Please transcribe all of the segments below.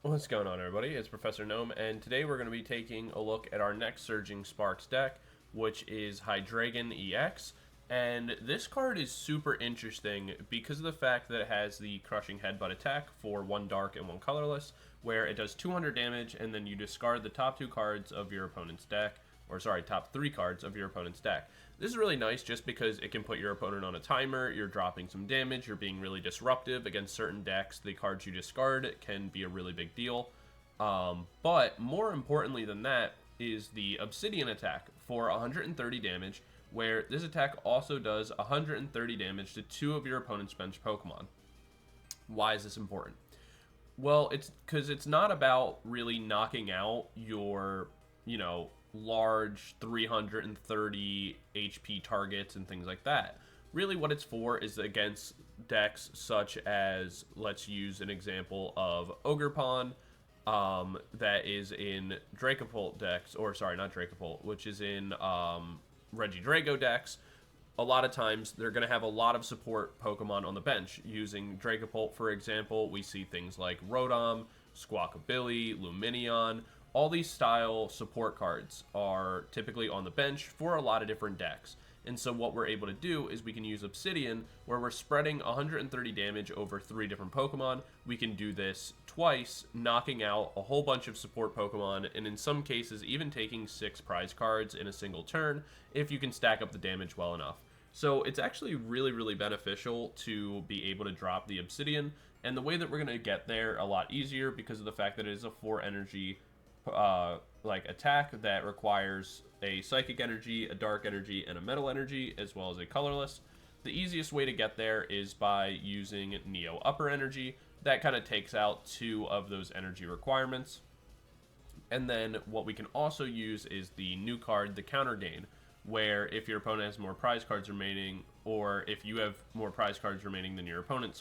What's going on, everybody? It's Professor Gnome, and today we're going to be taking a look at our next Surging Sparks deck, which is Hydreigon EX. And this card is super interesting because of the fact that it has the Crushing Headbutt attack for 1 dark and 1 colorless, where it does 200 damage, and then you discard the top 2 cards of your opponent's deck, or sorry, top 3 cards of your opponent's deck. This is really nice just because it can put your opponent on a timer, you're dropping some damage, you're being really disruptive against certain decks. The cards you discard can be a really big deal. But more importantly than that is the Obsidian attack for 130 damage, where this attack also does 130 damage to 2 of your opponent's bench Pokemon. Why is this important? Well, it's because it's not about really knocking out your, large 330 HP targets and things like that. Really what it's for is against decks such as, let's use an example of Ogerpon, that is in Dracopult decks, or sorry, not Dracopult, which is in Regidrago decks. A lot of times they're going to have a lot of support Pokemon on the bench. Using Dracopult, for example, we see things like Rotom, Squawkabilly, Lumineon. All these style support cards are typically on the bench for a lot of different decks. And so what we're able to do is we can use Obsidian, where we're spreading 130 damage over 3 different Pokemon. We can do this twice, knocking out a whole bunch of support Pokemon, and in some cases even taking 6 prize cards in a single turn, if you can stack up the damage well enough. So it's actually really, really beneficial to be able to drop the Obsidian, and the way that we're going to get there a lot easier because of the fact that it is a 4 energy attack that requires a Psychic Energy, a Dark Energy, and a Metal Energy, as well as a colorless. The easiest way to get there is by using Neo Upper Energy. That kind of takes out 2 of those energy requirements. And then what we can also use is the new card, the Counter Gain, where if your opponent has more prize cards remaining, or if you have more prize cards remaining than your opponent,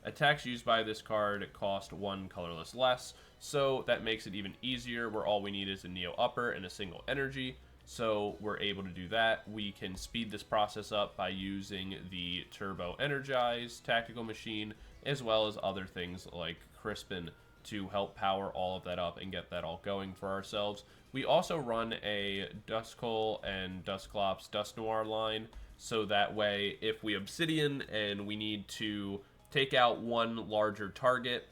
attacks used by this card cost 1 colorless less, so that makes it even easier, where all we need is a Neo Upper and a single energy. So we're able to do that. We can speed this process up by using the Turbo Energize tactical machine, as well as other things like Crispin to help power all of that up and get that all going for ourselves. We also run a Duskull and Dusclops Dusknoir line, so that way if we Obsidian and we need to take out one larger target,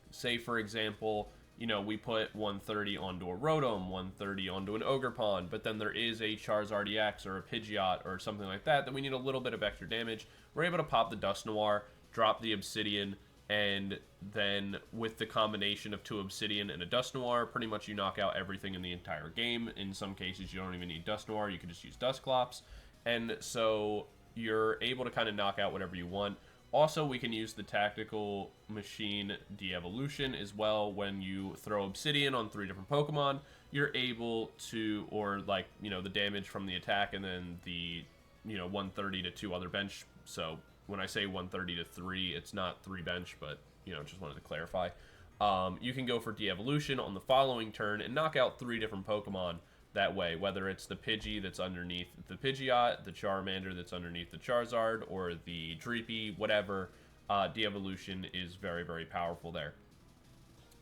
say for example, we put 130 onto a Rotom, 130 onto an Ogerpon, but then there is a Charizard EX or a Pidgeot or something like that, then we need a little bit of extra damage. We're able to pop the Dusknoir, drop the Obsidian, and then with the combination of 2 Obsidian and a Dusknoir, pretty much you knock out everything in the entire game. In some cases, you don't even need Dusknoir, you can just use Dusclops. And so you're able to kind of knock out whatever you want. Also, we can use the tactical machine Devolution as well. When you throw Obsidian on 3 different Pokemon, you're able to, or the damage from the attack and then the, 130 to 2 other bench. So when I say 130 to 3, it's not 3 bench, but, just wanted to clarify. You can go for Devolution on the following turn and knock out 3 different Pokemon that way, whether it's the Pidgey that's underneath the Pidgeot, the Charmander that's underneath the Charizard, or the Dreepy, whatever. De-Evolution is very, very powerful there.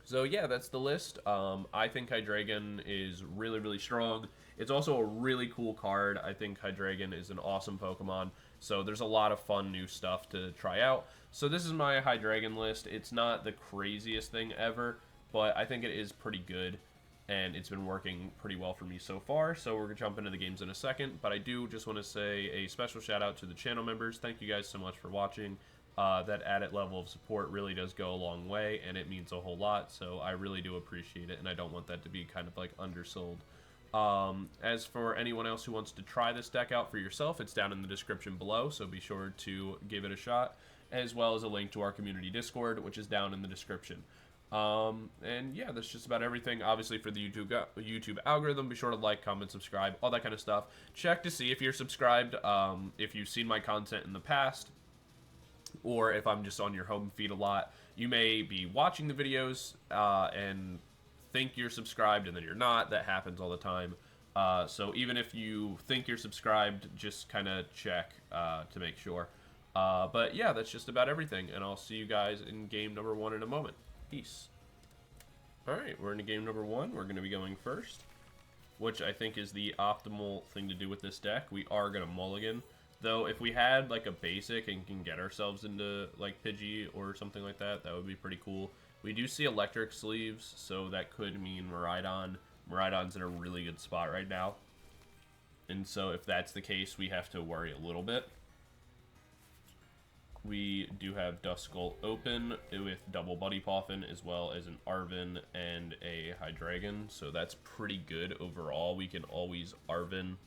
So yeah, that's the list. I think Hydreigon is really, really strong. It's also a really cool card. I think Hydreigon is an awesome Pokemon. So there's a lot of fun new stuff to try out. So this is my Hydreigon list. It's not the craziest thing ever, but I think it is pretty good. And it's been working pretty well for me so far, so we're going to jump into the games in a second. But I do just want to say a special shout out to the channel members. Thank you guys so much for watching. That added level of support really does go a long way, and it means a whole lot, so I really do appreciate it, and I don't want that to be kind of like undersold. As for anyone else who wants to try this deck out for yourself, it's down in the description below, so be sure to give it a shot, as well as a link to our community Discord, which is down in the description. And yeah, that's just about everything. Obviously, for the YouTube algorithm, be sure to like, comment, subscribe, all that kind of stuff. Check to see if you're subscribed, if you've seen my content in the past, or if I'm just on your home feed a lot. You may be watching the videos and think you're subscribed and then you're not. That happens all the time. So even if you think you're subscribed, just kind of check to make sure. But yeah, that's just about everything, and I'll see you guys in game number 1 in a moment. Peace. Alright, we're into game number 1. We're going to be going first, which I think is the optimal thing to do with this deck. We are going to mulligan, though if we had like a basic and can get ourselves into like Pidgey or something like that, that would be pretty cool. We do see electric sleeves, so that could mean Miraidon. Miraidon's in a really good spot right now, and so if that's the case, we have to worry a little bit. We do have Duskull open with double Buddy Poffin as well as an Arven and a Hydreigon, so that's pretty good overall. We can always Arven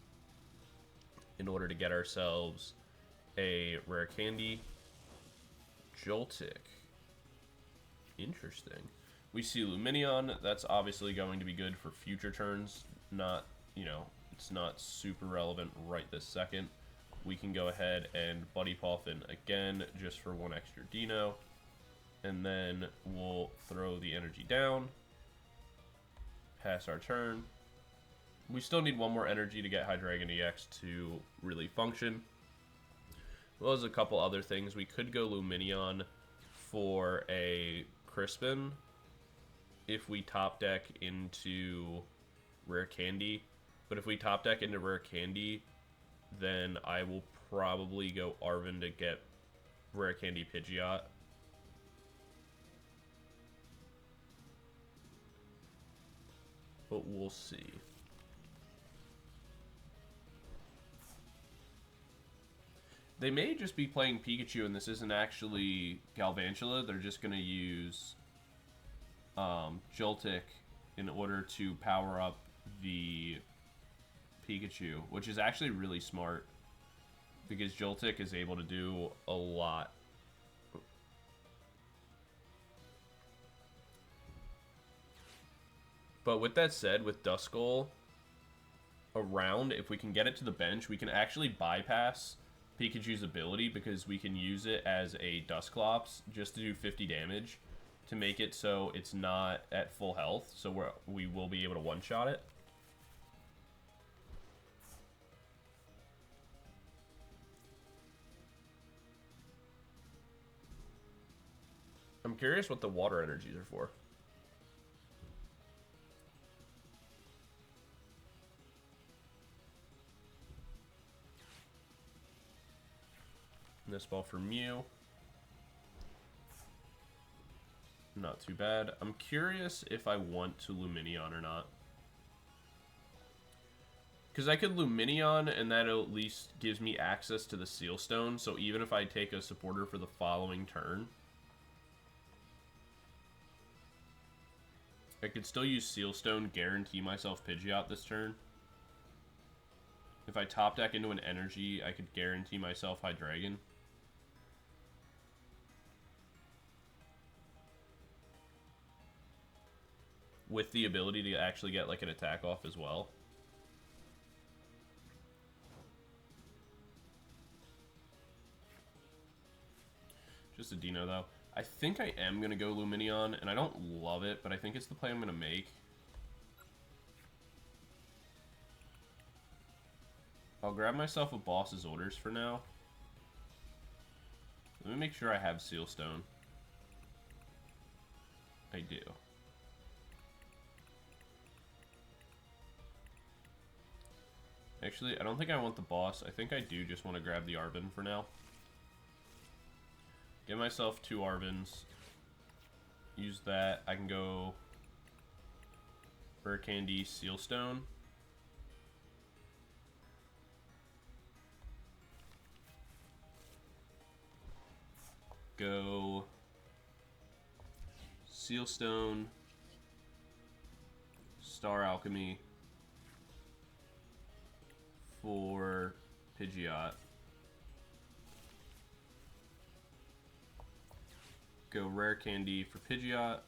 in order to get ourselves a Rare Candy. Joltik. Interesting. We see Lumineon. That's obviously going to be good for future turns. Not, you know, it's not super relevant right this second. We can go ahead and Buddy Poffin again just for one extra Deino. And then we'll throw the energy down. Pass our turn. We still need one more energy to get Hydreigon EX to really function. As well as a couple other things. We could go Lumineon for a Crispin if we top deck into Rare Candy. But if we top deck into Rare Candy, then I will probably go Arven to get Rare Candy Pidgeot. But we'll see. They may just be playing Pikachu and this isn't actually Galvantula. They're just going to use Joltik in order to power up the Pikachu, which is actually really smart because Joltik is able to do a lot. But with that said, with Duskull around, if we can get it to the bench, we can actually bypass Pikachu's ability because we can use it as a Dusclops just to do 50 damage to make it so it's not at full health, so we will be able to one-shot it. I'm curious what the water energies are for. Nest Ball for Mew. Not too bad. I'm curious if I want to Lumineon or not. Because I could Lumineon and that at least gives me access to the Seal Stone. So even if I take a supporter for the following turn, I could still use Seal Stone, guarantee myself Pidgeot this turn. If I top deck into an energy, I could guarantee myself Hydreigon. With the ability to actually get like an attack off as well. Just a Deino though. I think I am going to go Lumineon, and I don't love it, but I think it's the play I'm going to make. I'll grab myself a Boss's Orders for now. Let me make sure I have Seal Stone. I do. Actually, I don't think I want the boss. I think I do just want to grab the Arven for now. Get myself 2 Arvens. Use that. I can go Rare Candy, Seal Stone. Go Seal Stone, Star Alchemy for Pidgeot. Go Rare Candy for Pidgeot.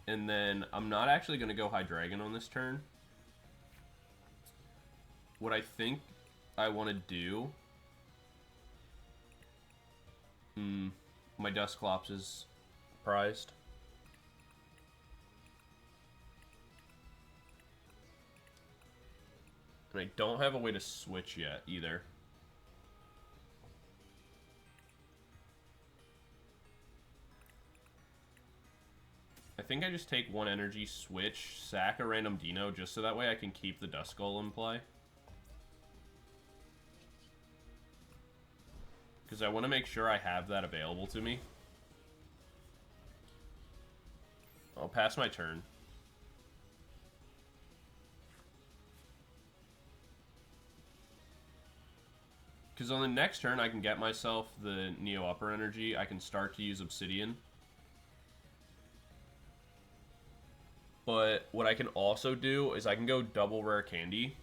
And then I'm not actually going to go Hydreigon on this turn. What I think I want to do... my Dusclops is prized. And I don't have a way to switch yet either. think I just take one energy, switch, sack a random Deino, just so that way I can keep the Duskull in play. Because I want to make sure I have that available to me. I'll pass my turn. Because on the next turn, I can get myself the Neo Upper Energy. I can start to use Obsidian. But what I can also do is I can go double Rare Candy.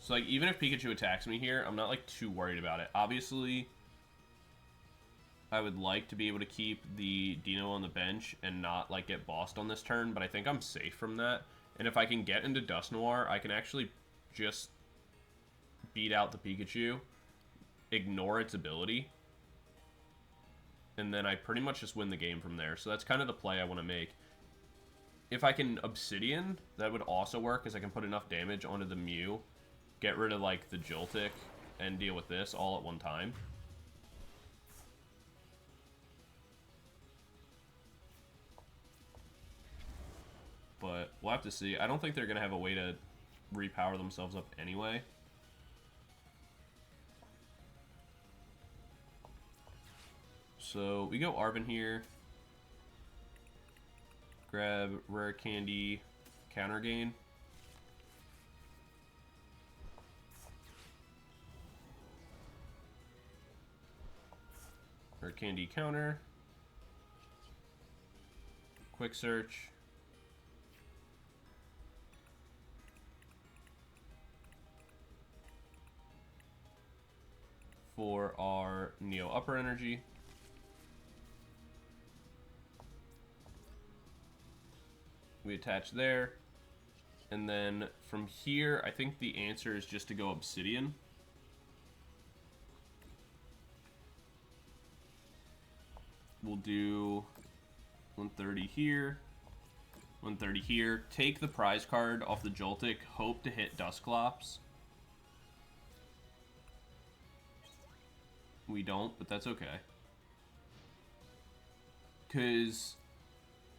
So, like, even if Pikachu attacks me here, I'm not, like, too worried about it. Obviously, I would like to be able to keep the Deino on the bench and not, like, get bossed on this turn, but I think I'm safe from that. And if I can get into Dusknoir, I can actually just beat out the Pikachu, ignore its ability, and then I pretty much just win the game from there. So that's kind of the play I want to make. If I can Obsidian, that would also work, because I can put enough damage onto the Mew, get rid of, like, the Joltik, and deal with this all at one time. But we'll have to see. I don't think they're going to have a way to repower themselves up anyway. So we go Arven here. Grab Rare Candy, Counter Gain. Rare Candy counter. Quick search. For our Neo Upper Energy. We attach there. And then from here, I think the answer is just to go Obsidian. We'll do 130 here, 130 here. Take the prize card off the Joltik. Hope to hit Dusclops. We don't, but that's okay. Because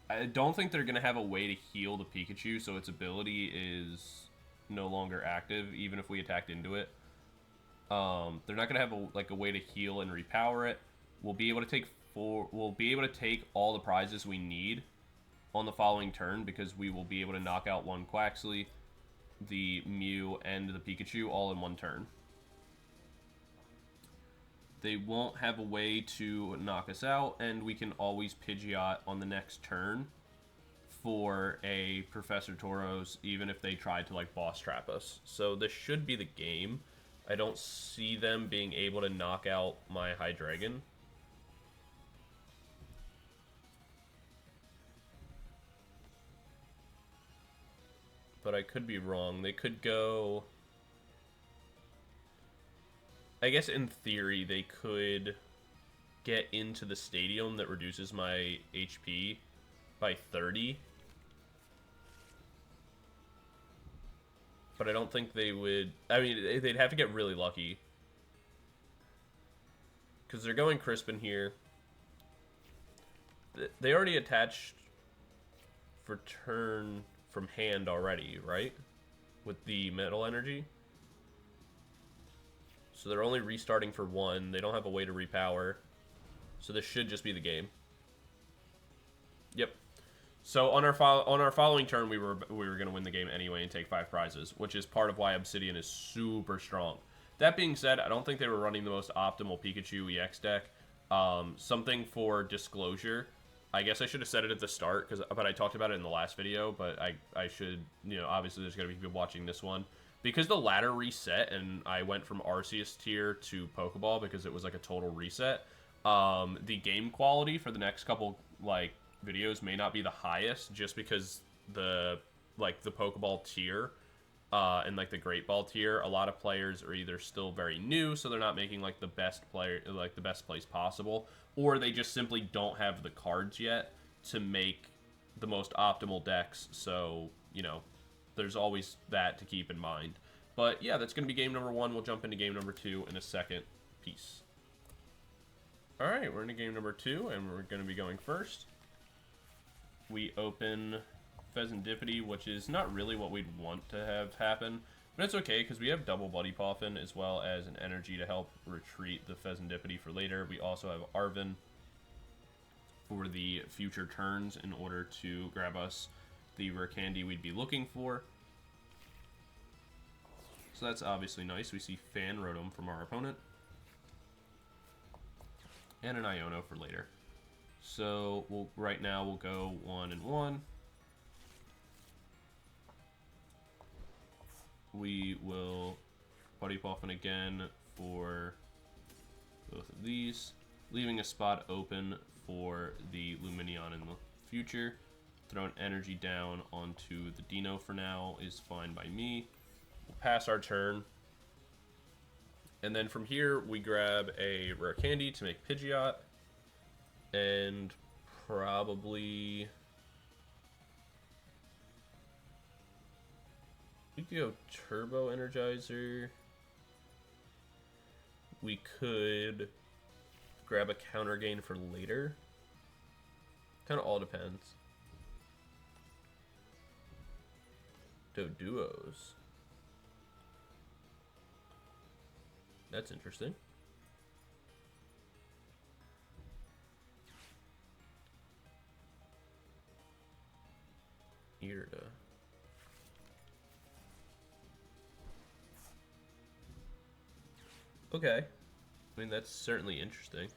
I don't think they're going to have a way to heal the Pikachu, so its ability is no longer active, even if we attacked into it. They're not going to have a way to heal and repower it. We'll be able to take all the prizes we need on the following turn, because we will be able to knock out one Quaxly, the Mew, and the Pikachu all in one turn. They won't have a way to knock us out, and we can always Pidgeot on the next turn for a Professor Tauros, even if they tried to, like, boss trap us. So this should be the game. I don't see them being able to knock out my Hydreigon. But I could be wrong. They could go... I guess in theory they could get into the stadium that reduces my HP by 30. But I don't think they would... I mean, they'd have to get really lucky. Because they're going Crispin here. They already attached for turn from hand already, right? With the metal energy. So they're only restarting for one. They don't have a way to repower. So this should just be the game. Yep. So on our following turn, we were going to win the game anyway and take 5 prizes, which is part of why Obsidian is super strong. That being said, I don't think they were running the most optimal Pikachu EX deck. Something for disclosure. I guess I should have said it at the start, but I talked about it in the last video, but I should, you know, obviously there's going to be people watching this one. Because the ladder reset and I went from Arceus tier to Pokeball because it was like a total reset, the game quality for the next couple, like, videos may not be the highest, just because the Pokeball tier and, like, the Great Ball tier, a lot of players are either still very new, so they're not making, like, the best place possible, or they just simply don't have the cards yet to make the most optimal decks. So, you know, there's always that to keep in mind. But yeah, that's going to be game number 1. We'll jump into game number 2 in a second. Peace. Alright, we're into game number 2, and we're going to be going first. We open Fezandipiti, which is not really what we'd want to have happen, but it's okay, because we have double Buddy Poffin, as well as an energy to help retreat the Fezandipiti for later. We also have Arven for the future turns in order to grab us the rare candy we'd be looking for. So that's obviously nice. We see Fan Rotom from our opponent. And an Iono for later. So right now we'll go 1 and 1. We will Buddy Poffin again for both of these, leaving a spot open for the Lumineon in the future. Throw an energy down onto the Deino for now is fine by me. We'll pass our turn. And then from here, we grab a rare candy to make Pidgeot. And probably... we could go Turbo Energizer. We could grab a Counter Gain for later. Kind of all depends. Duos. That's interesting. Irida. Okay. I mean, that's certainly interesting.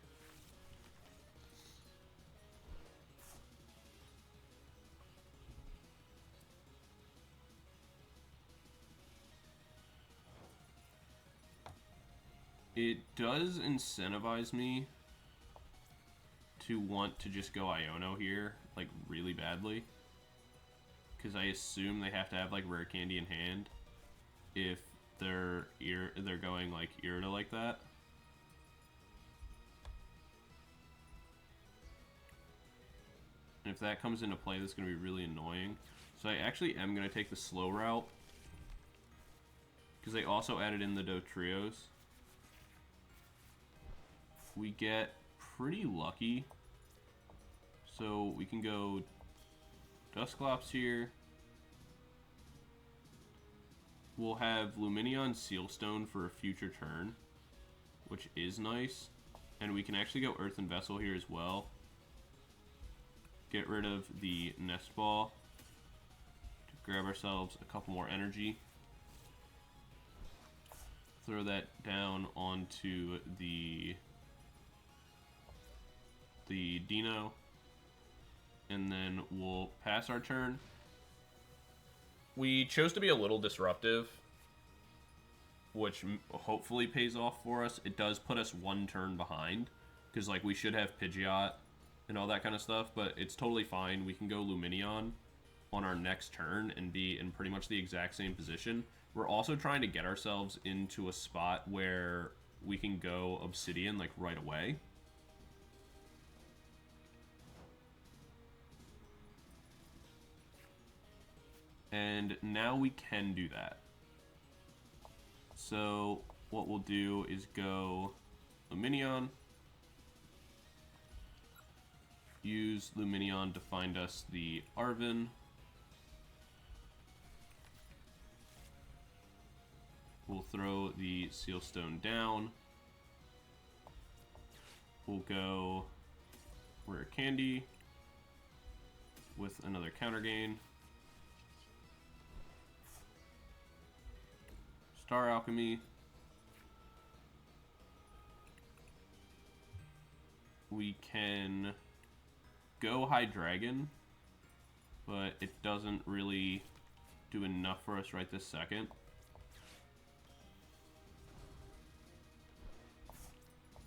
It does incentivize me to want to just go Iono here, like, really badly. Because I assume they have to have, like, rare candy in hand if they're going, like, Irida like that. And if that comes into play, that's going to be really annoying. So I actually am going to take the slow route. Because they also added in the Dotrios. We get pretty lucky. So we can go Dusclops here. We'll have Lumineon Sealstone for a future turn, which is nice. And we can actually go Earthen Vessel here as well. Get rid of the Nest Ball to grab ourselves a couple more energy. Throw that down onto the Deino, and then we'll pass our turn. We chose to be a little disruptive, which hopefully pays off for us. It does put us one turn behind, because like we should have Pidgeot and all that kind of stuff, but it's totally fine. We can go Lumineon on our next turn and be in pretty much the exact same position. We're also trying to get ourselves into a spot where we can go Obsidian like right away. And now we can do that. So what we'll do is go Lumineon. Use Lumineon to find us the Arven. We'll throw the Sealstone down. We'll go Rare Candy with another Counter Gain. Star Alchemy. We can go Hydreigon, but it doesn't really do enough for us right this second.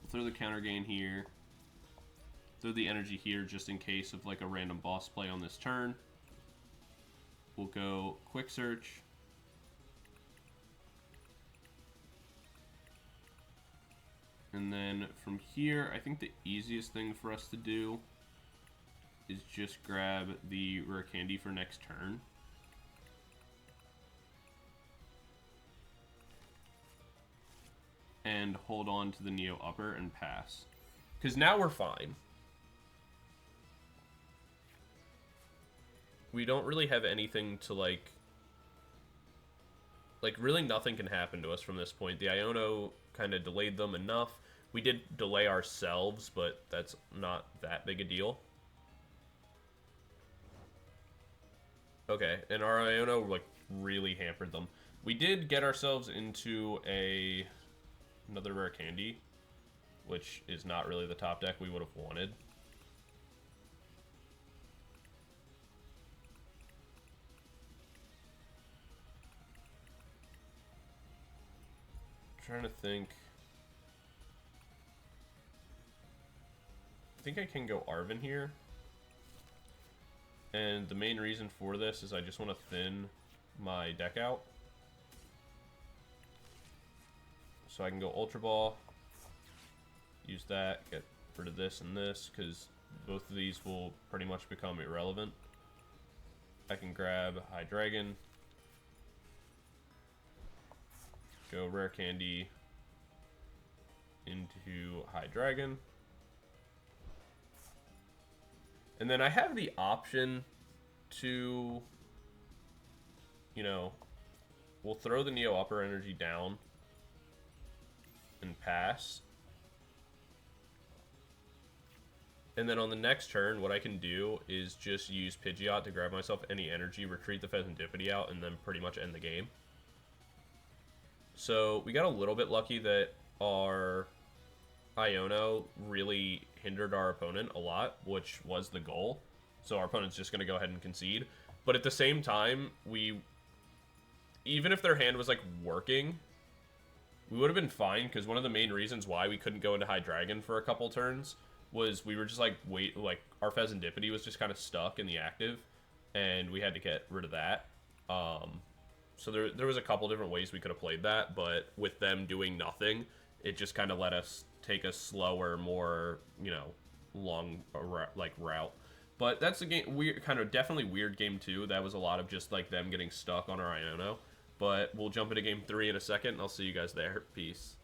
We'll throw the Counter Gain here. Throw the energy here just in case of like a random boss play on this turn. We'll go Quick Search. And then from here, I think the easiest thing for us to do is just grab the rare candy for next turn. And hold on to the Neo Upper and pass. Because now we're fine. We don't really have anything to, like, really nothing can happen to us from this point. The Iono kind of delayed them enough. We did delay ourselves, but that's not that big a deal. Okay, and our Iono, like, really hampered them. We did get ourselves into another Rare Candy, which is not really the top deck we would have wanted. Trying to think. I think I can go Arven here. And the main reason for this is I just want to thin my deck out. So I can go Ultra Ball, use that, get rid of this and this, because both of these will pretty much become irrelevant. I can grab Hydreigon, go Rare Candy into Hydreigon. And then I have the option to, you know, we'll throw the Neo Upper Energy down and pass. And then on the next turn, what I can do is just use Pidgeot to grab myself any energy, retreat the Fezandipiti out, and then pretty much end the game. So we got a little bit lucky that our Iono really hindered our opponent a lot, which was the goal. So our opponent's just going to go ahead and concede. But at the same time, even if their hand was, like, working, we would have been fine, because one of the main reasons why we couldn't go into Hydreigon for a couple turns was we were just, like, our Fezandipiti was just kind of stuck in the active, and we had to get rid of that. So there was a couple different ways we could have played that, but with them doing nothing, it just kind of let us take a slower, more, you know, long, like, route. But that's a game, definitely weird game 2. That was a lot of just, like, them getting stuck on our Iono. But we'll jump into game 3 in a second, and I'll see you guys there. Peace.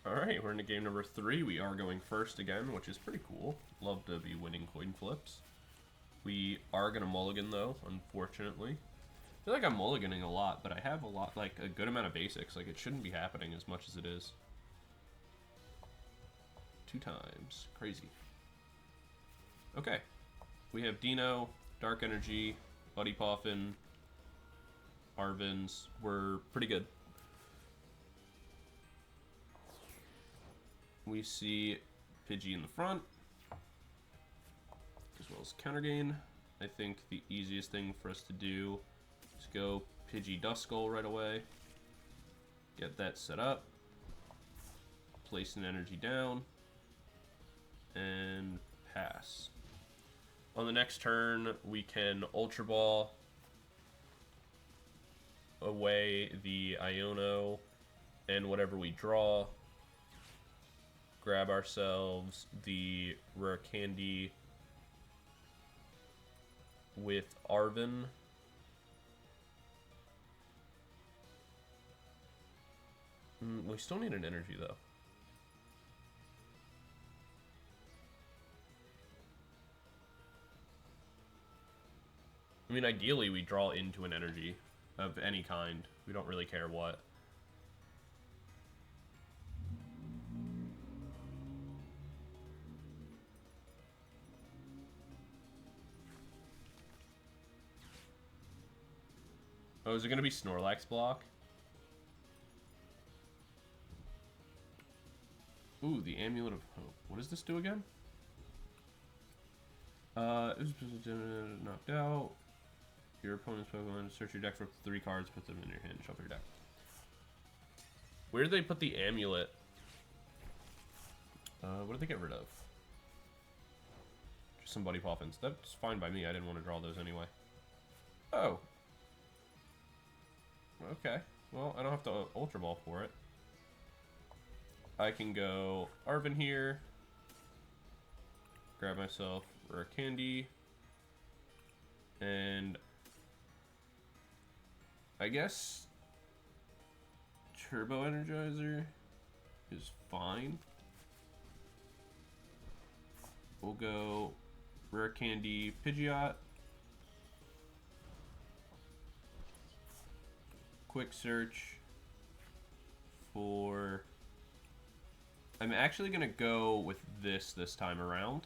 Alright, we're into game number 3. We are going first again, which is pretty cool. Love to be winning coin flips. We are going to mulligan, though, unfortunately. I feel like I'm mulliganing a lot, but I have a lot, like, a good amount of basics. Like, it shouldn't be happening as much as it is. 2 times. Crazy. Okay. We have Deino, Dark Energy, Buddy Poffin, Arven's. We're pretty good. We see Pidgey in the front, as well as Counter Gain. I think the easiest thing for us to do is go Pidgey Duskull right away. Get that set up. Place an energy down. And pass. On the next turn, we can Ultra Ball away the Iono and whatever we draw. Grab ourselves the Rare Candy with Arven. We still need an energy, though. I mean, ideally, we draw into an energy of any kind. We don't really care what. Oh, is it going to be Snorlax block? Ooh, the Amulet of Hope. What does this do again? It was knocked out. Your opponent's Pokemon, search your deck for 3 cards, put them in your hand, shuffle your deck. Where did they put the amulet? What did they get rid of? Just some Buddy Poffins. That's fine by me. I didn't want to draw those anyway. Oh. Okay. Well, I don't have to Ultra Ball for it. I can go Arven here. Grab myself Rare Candy. And I guess Turbo Energizer is fine. we'll go Rare Candy Pidgeot. Quick search for... I'm actually going to go with this time around,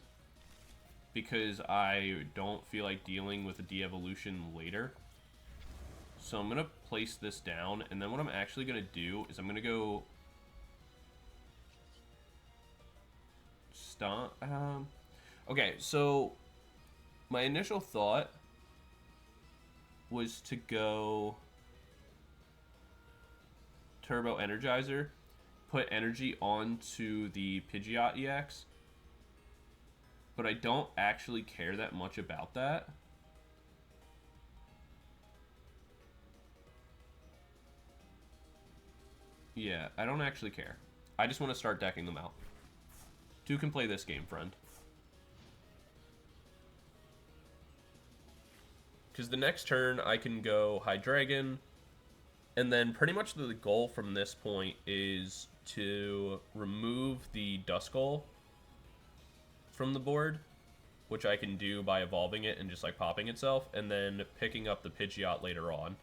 because I don't feel like dealing with a de-evolution later. So I'm going to place this down, and then what I'm actually going to do is I'm going to go... Stomp. Okay, so my initial thought was to go Turbo Energizer, put energy onto the Pidgeot EX, but I don't actually care that much about that. Yeah, I don't actually care. I just want to start decking them out. Two can play this game, friend. Because the next turn, I can go Hydreigon, and then pretty much the goal from this point is to remove the Duskull from the board, which I can do by evolving it and just like popping itself, and then picking up the Pidgeot later on.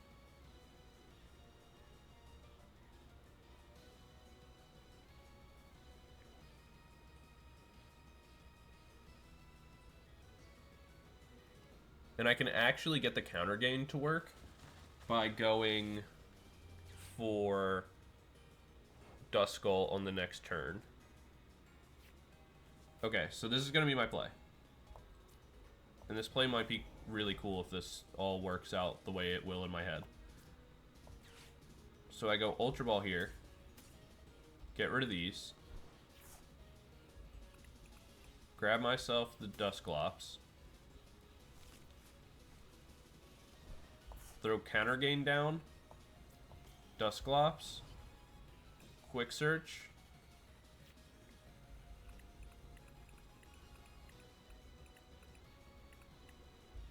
And I can actually get the Counter Gain to work by going for Duskull on the next turn. Okay, so this is going to be my play. And this play might be really cool if this all works out the way it will in my head. So I go Ultra Ball here. Get rid of these. Grab myself the Dusclops. Throw Counter Gain down. Dusclops. Quick search.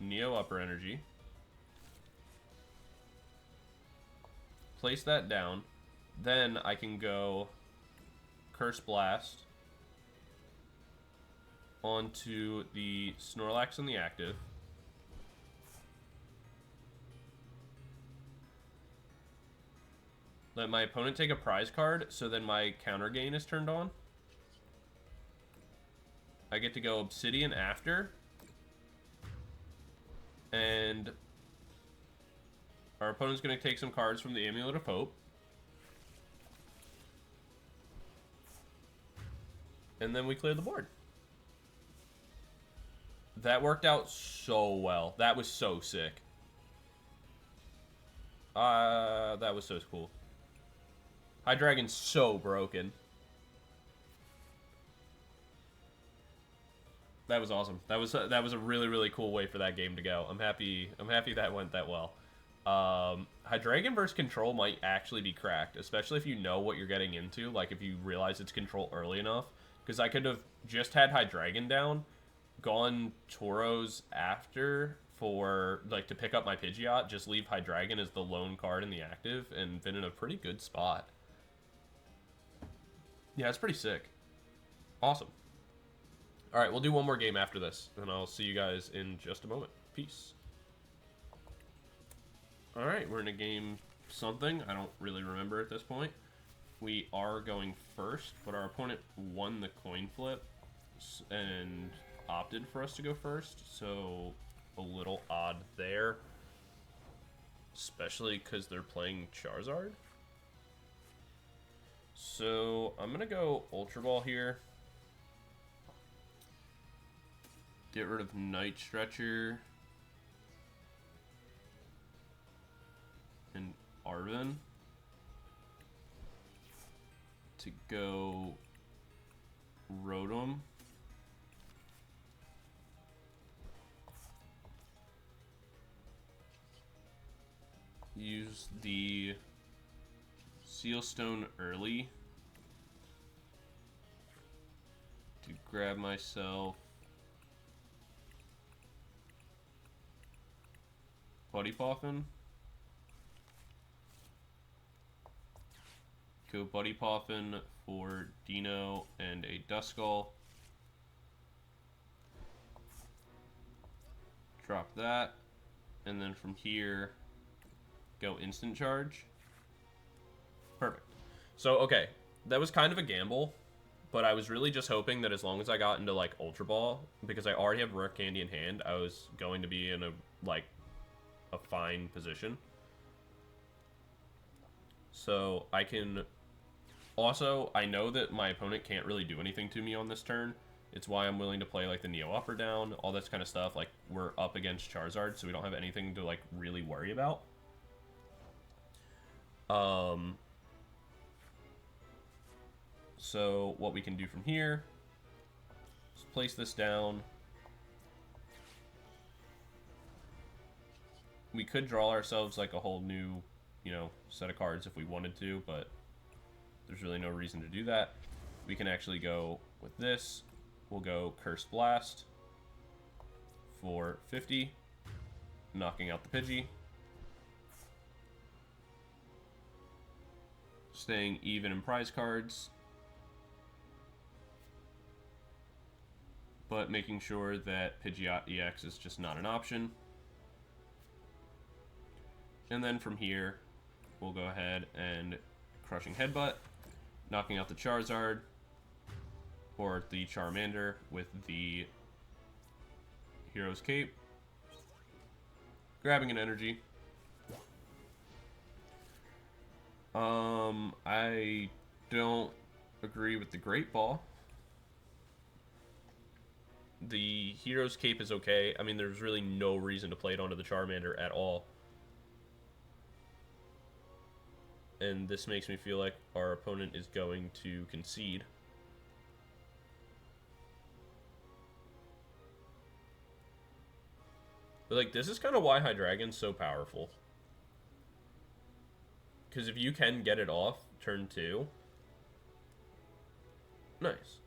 Neo Upper Energy. Place that down. Then I can go Curse Blast onto the Snorlax and the active. Let my opponent take a prize card, so then my Counter Gain is turned on. I get to go Obsidian after. And our opponent's going to take some cards from the Amulet of Hope. And then we clear the board. That worked out so well. That was so sick. That was so cool. Hydreigon's so broken. That was awesome. That was a really, really cool way for that game to go. I'm happy that went that well. Hydreigon versus Control might actually be cracked, especially if you know what you're getting into, like if you realize it's Control early enough. Because I could have just had Hydreigon down, gone Turos after for, like, to pick up my Pidgeot, just leave Hydreigon as the lone card in the active, and been in a pretty good spot. Yeah, it's pretty sick. Awesome. Alright, we'll do one more game after this, and I'll see you guys in just a moment. Peace. Alright, we're in a game something. I don't really remember at this point. We are going first, but our opponent won the coin flip and opted for us to go first, so a little odd there. Especially because they're playing Charizard. So I'm going to go Ultra Ball here. Get rid of Night Stretcher and Arven to go Rotom. Use the Sealstone early to grab myself Buddy Poffin. Go Buddy Poffin for Deino and a Duskull. Drop that. And then from here, go instant charge. Perfect. So, okay. That was kind of a gamble. But I was really just hoping that as long as I got into, like, Ultra Ball, because I already have Rare Candy in hand, I was going to be in a, like, a fine position. So, I can... Also, I know that my opponent can't really do anything to me on this turn. It's why I'm willing to play, like, the Neo Up or Down, all this kind of stuff. Like, we're up against Charizard, so we don't have anything to, like, really worry about. So what we can do from here is place this down. We could draw ourselves like a whole new, you know, set of cards if we wanted to, but there's really no reason to do that. We can actually go with this. We'll go Curse Blast for 50, knocking out the Pidgey. Staying even in prize cards, but making sure that Pidgeot EX is just not an option. And then from here, we'll go ahead and Crushing Headbutt, knocking out the Charizard, or the Charmander with the Hero's Cape, grabbing an energy. I don't agree with the Great Ball. The Hero's Cape is okay. I mean, there's really no reason to play it onto the Charmander at all. And this makes me feel like our opponent is going to concede. But, like, this is kind of why Hydreigon's so powerful. Because if you can get it off turn 2, nice.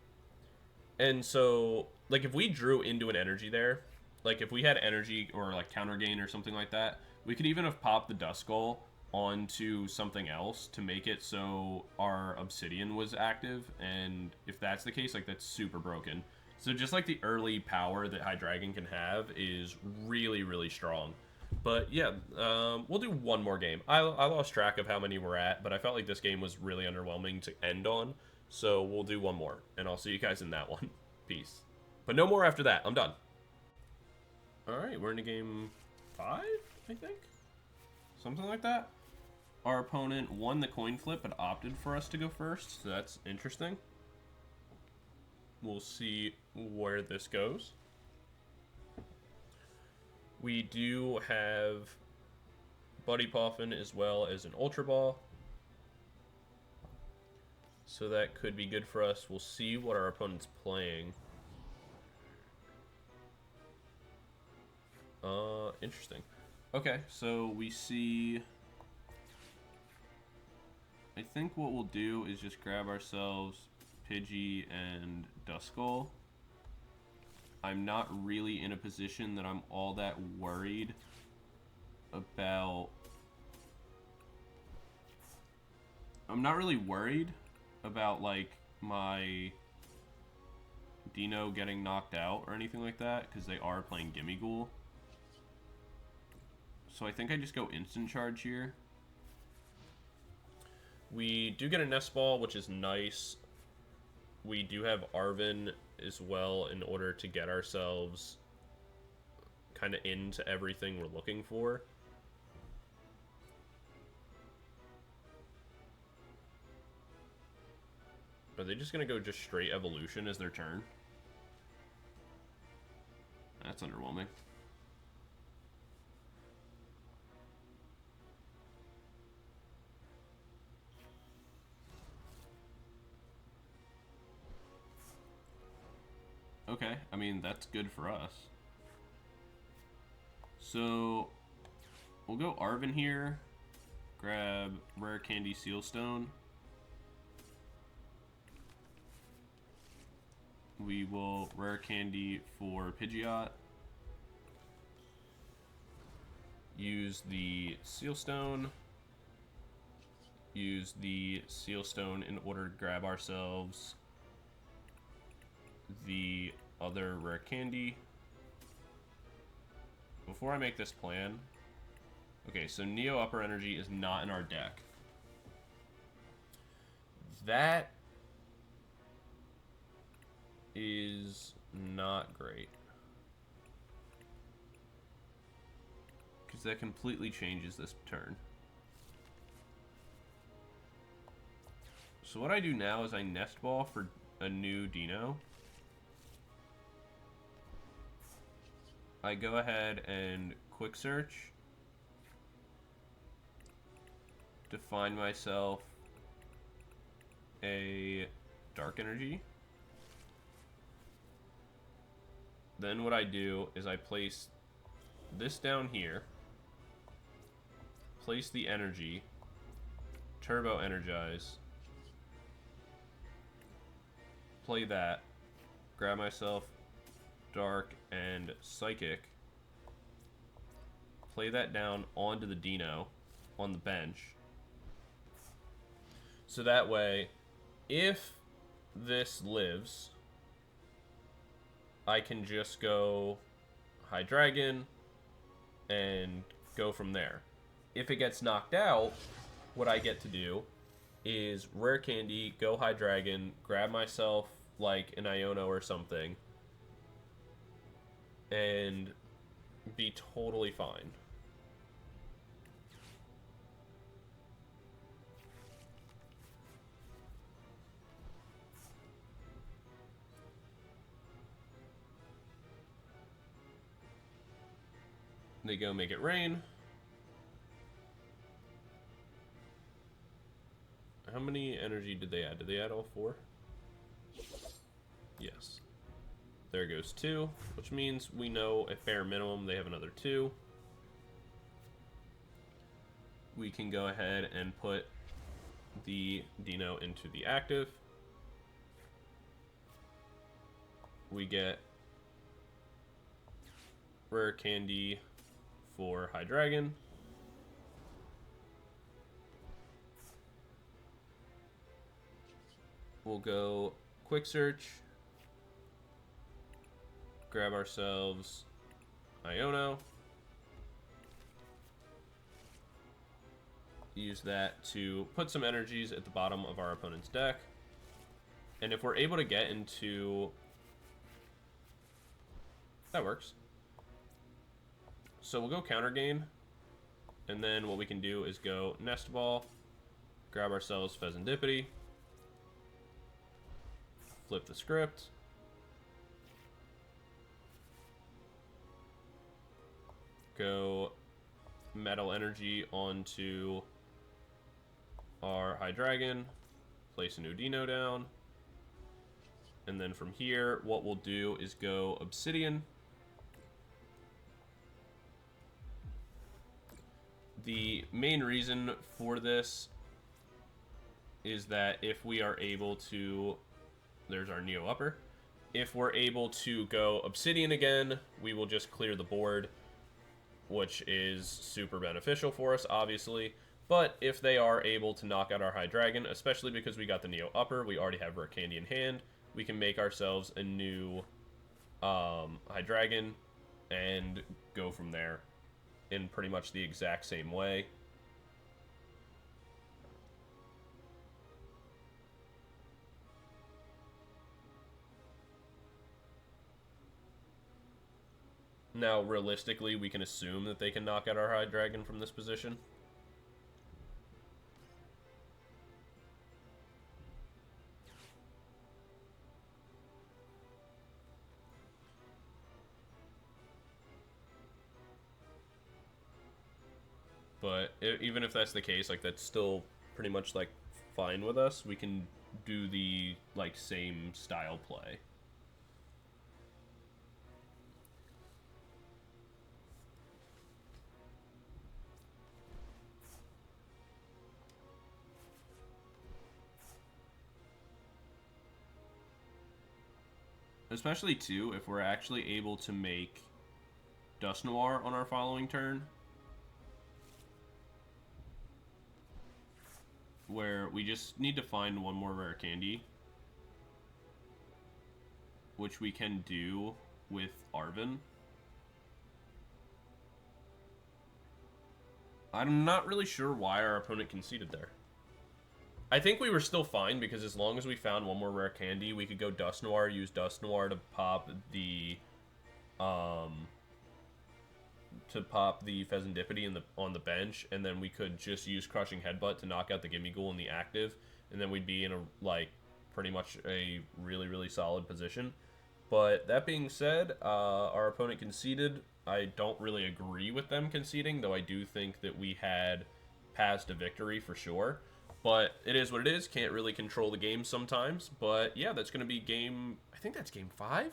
And so, like, if we drew into an energy there, like, if we had energy or, like, Counter Gain or something like that, we could even have popped the Duskull onto something else to make it so our Obsidian was active. And if that's the case, like, that's super broken. So just, like, the early power that Hydreigon can have is really, really strong. But, yeah, we'll do one more game. I lost track of how many we're at, but I felt like this game was really underwhelming to end on. So we'll do one more, and I'll see you guys in that one. Peace. But no more after that. I'm done. Alright, we're into game 5, I think? Something like that. Our opponent won the coin flip, but opted for us to go first, so that's interesting. We'll see where this goes. We do have Buddy Poffin as well as an Ultra Ball. So that could be good for us. We'll see what our opponent's playing. Interesting. Okay, so we see... I think what we'll do is just grab ourselves Pidgey and Duskull. I'm not really in a position that I'm all that worried about... I'm not really worried about, like, my Deino getting knocked out or anything like that, because they are playing Gimme Ghoul. So I think I just go instant charge here. We do get a Nest Ball, which is nice. We do have Arven as well in order to get ourselves kind of into everything we're looking for. Are they just going to go just straight Evolution as their turn? That's underwhelming. Okay, I mean, that's good for us. So, we'll go Arven here. Grab Rare Candy Sealstone. We will Rare Candy for Pidgeot. Use the Sealstone. Use the Sealstone in order to grab ourselves the other Rare Candy. before I make this plan... Okay, so Neo Upper Energy is not in our deck. That is not great. Because that completely changes this turn. So what I do now is I Nest Ball for a new Deino. I go ahead and Quick Search to find myself a Dark Energy. Then what I do is I place this down here, place the energy, Turbo Energize, play that, grab myself Dark and Psychic, play that down onto the Deino on the bench. So that way, if this lives, I can just go Hydreigon and go from there. If it gets knocked out, what I get to do is Rare Candy, go Hydreigon, grab myself like an Iono or something, and be totally fine. They go make it rain. How many energy did they add? Did they add all 4? Yes. There goes 2, which means we know at bare minimum they have another 2. We can go ahead and put the Deino into the active. We get Rare Candy for Hydreigon. We'll go Quick Search, grab ourselves Iono, use that to put some energies at the bottom of our opponent's deck. And if we're able to get into... That works. So we'll go Counter Gain, and then what we can do is go Nest Ball, grab ourselves Fezandipiti, flip the script, go Metal Energy onto our Hydreigon, place a new Deino down, and then from here what we'll do is go Obsidian. The main reason for this is that if we are able to... There's our Neo Upper. If we're able to go Obsidian again, we will just clear the board, which is super beneficial for us, obviously. But if they are able to knock out our Hydreigon, especially because we got the Neo Upper, we already have Rare Candy in hand, we can make ourselves a new Hydreigon and go from there in pretty much the exact same way. Now, realistically, we can assume that they can knock out our Hydreigon from this position. But even if that's the case, like, that's still pretty much, like, fine with us. We can do the, like, same style play. Especially, too, if we're actually able to make Dusknoir on our following turn, where we just need to find one more Rare Candy, which we can do with Arven. I'm not really sure why our opponent conceded there. I think we were still fine, because as long as we found one more rare candy, we could go Dusknoir, use Dusknoir to pop the Fezandipiti on the bench, and then we could just use Crushing Headbutt to knock out the Gimmighoul in the active, and then we'd be in a, like, pretty much a really, really solid position. But that being said, our opponent conceded. I don't really agree with them conceding, though I do think that we had passed a victory for sure. But it is what it is. Can't really control the game sometimes. But yeah, that's going to be game... I think that's game 5?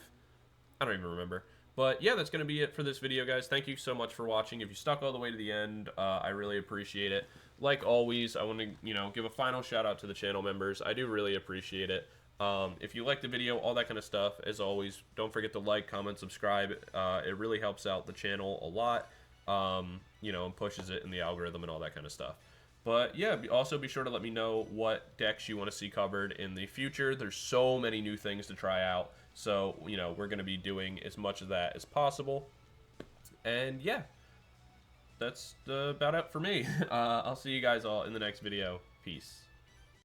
I don't even remember. But yeah, that's going to be it for this video, guys. Thank you so much for watching. If you stuck all the way to the end, I really appreciate it. Like always, I want to, give a final shout out to the channel members. I do really appreciate it. If you like the video, all that kind of stuff, as always, don't forget to like, comment, subscribe. It really helps out the channel a lot, and pushes it in the algorithm and all that kind of stuff. But yeah, also be sure to let me know what decks you want to see covered in the future. There's so many new things to try out. So, we're going to be doing as much of that as possible. And yeah, that's about it for me. I'll see you guys all in the next video. Peace.